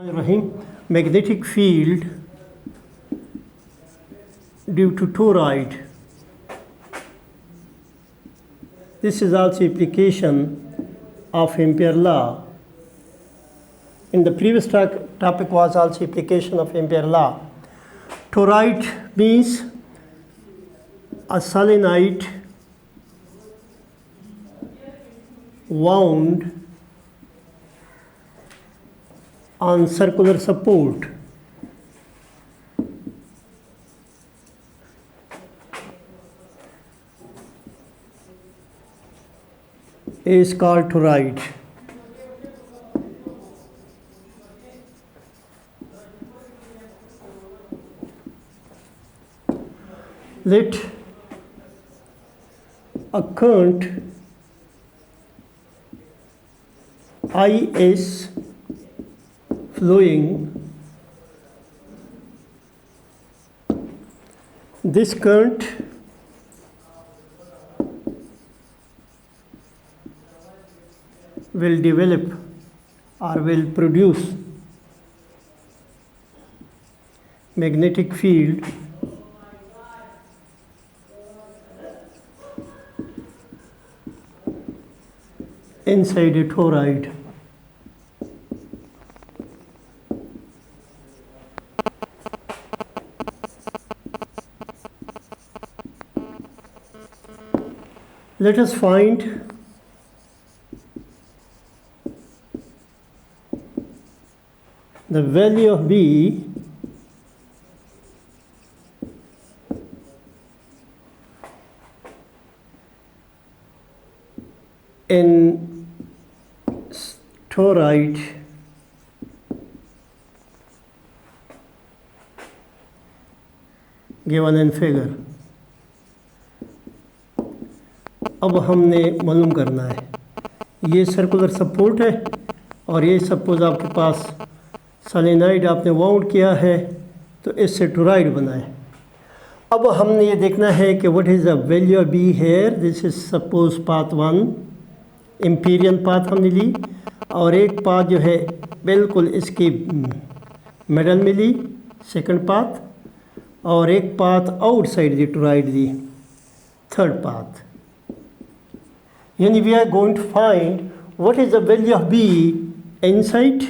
Rahim, magnetic field due to toroid. This is also application of Ampere law. In the previous topic was also application of Ampere law. Toroid means a solenoid wound on circular support. Is called toroid. Let a current is flowing. This current will develop or will produce magnetic field inside a toroid. Let us find the value of B in toroid given in figure. अब हमने मालूम करना है, ये circular support है और ये suppose आपके पास सोलेनॉइड आपने वाउंड किया है तो इससे टोरॉइड बना है। अब हमने ये देखना है कि what is the value of be here. This is suppose path 1 empyrean path हमने ली और एक पाथ जो है बिल्कुल इसकी मिडल में ली, सेकंड पाथ, और एक path outside the toroid the, third path. यानी we are going to find what is the value of B inside,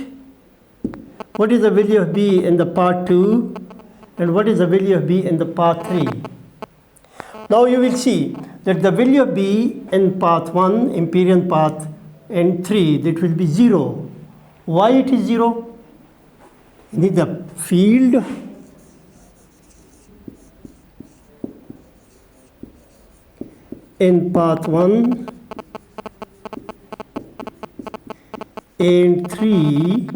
what is the value of B in the part 2 and what is the value of B in the part 3. Now you will see that the value of B in path 1, Amperian path, and 3, that will be 0. Why it is 0? The field in path 1 and 3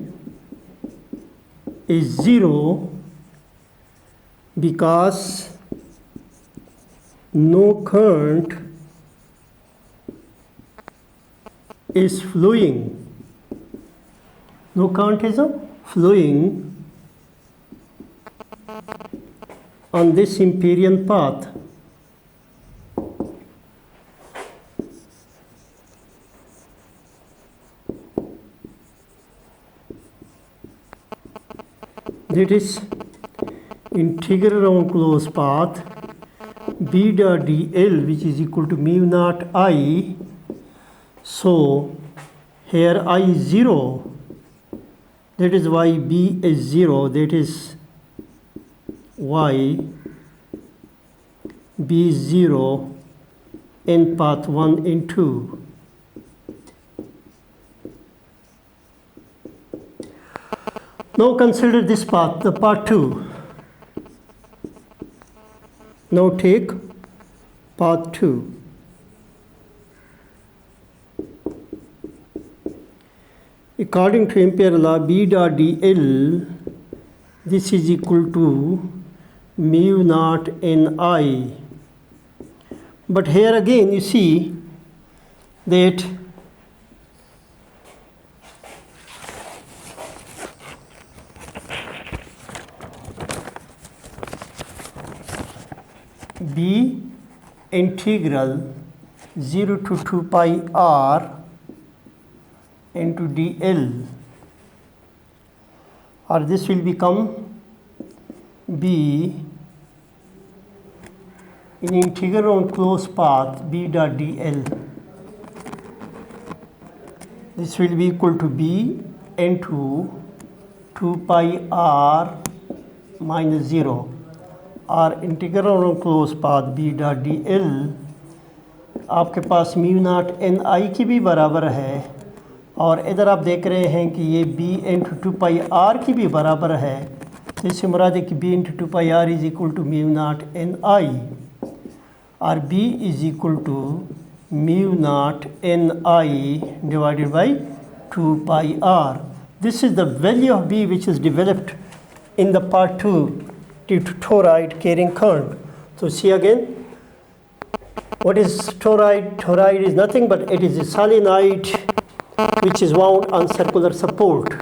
is 0 because no current is flowing. No current is flowing on this Amperian path. That is integral around closed path B dot dl, which is equal to mu naught I. So here I is 0, that is why B is 0, that is why B is 0 in path 1 and 2. Now consider this path, the part 2. Now take path 2. According to Ampere law, B dot dl, this is equal to mu naught n I. But here again you see that B integral 0 to 2 pi r into dl or this will become B in integral on closed path B dot dl. This will be equal to B into 2 pi r minus 0 और integral on close path B dot dl आपके पास mu naught n आई की भी बराबर है, और इधर आप देख रहे हैं कि ये B इंटू 2 पाई आर की भी बराबर है। तो इससे मुराद है कि B into 2 pi r is equal to mu naught n i, और B is equal to mu naught n i divided by 2 pi r. This is the value of B which is developed in the part 2 due to toroid carrying current. So see again, what is toroid? Toroid is nothing but it is a solenoid which is wound on circular support.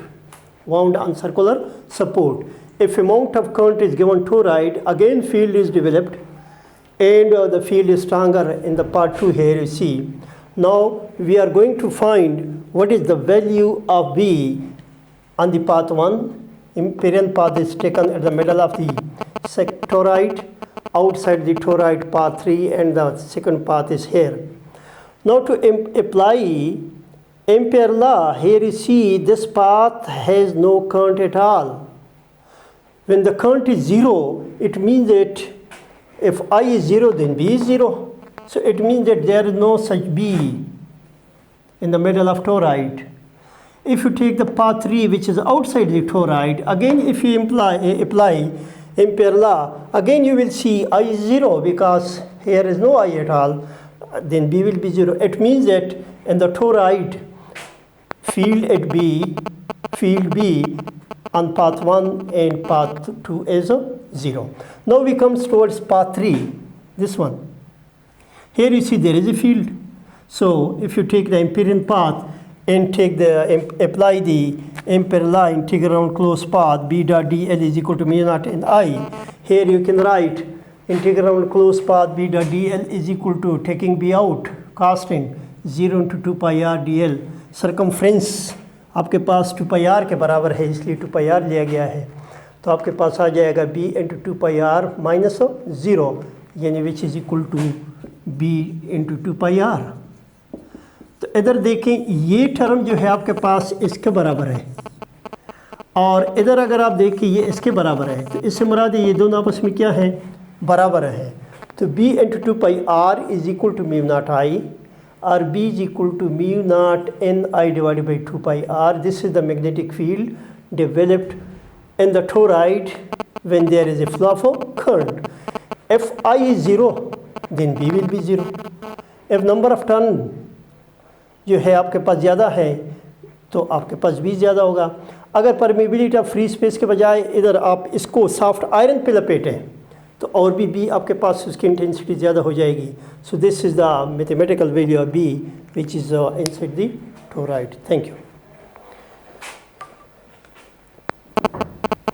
Wound on circular support. If amount of current is given toroid, again field is developed, and the field is stronger in the part 2 here you see. Now we are going to find what is the value of B on the path 1. Imperial path is taken at the middle of the toroid, outside the toroid path 3, and the second path is here. Now to apply Ampere law, here you see this path has no current at all. When the current is 0, it means that if I is 0, then B is 0. So it means that there is no such B in the middle of toroid. If you take the path 3 which is outside the toroid, again if you apply Ampere law, again you will see I is 0 because here is no I at all, then B will be 0. It means that in the toroid, field at B, field B on path 1 and path 2 is 0. Now we come towards path 3, this one. Here you see there is a field. So if you take the Amperian path and apply the Ampere law, integral on closed path B dot dl is equal to mu naught n I. Here you can write integral on closed path B dot dl is equal to, taking B out, constant 0 into 2 pi r dl. Circumference आपके पास 2 pi r के बराबर है, इसलिए 2 pi r लिया गया है. तो आपके पास आ जाएगा B into 2 pi r minus 0, यानी which is equal to B into 2 pi r. तो इधर देखें, ये टर्म जो है आपके पास इसके बराबर है, और इधर अगर आप देखें ये इसके बराबर है, तो इससे मुराद है ये दोनों आपस में क्या है, बराबर है. तो B into 2 pi r is equal to mu naught i, और B is equal to mu naught n i divided by 2 pi r. This is the magnetic field developed in the toroid when there is a flow of current. If I is 0, then B will be 0. If number of turn जो है आपके पास ज़्यादा है तो आपके पास भी ज़्यादा होगा. अगर परमिबिलिटी ऑफ फ्री स्पेस के बजाय इधर आप इसको सॉफ्ट आयरन पे लपेटें तो और भी आपके पास उसकी इंटेंसिटी ज़्यादा हो जाएगी. So this is the mathematical value of B which is inside the toroid. Thank you.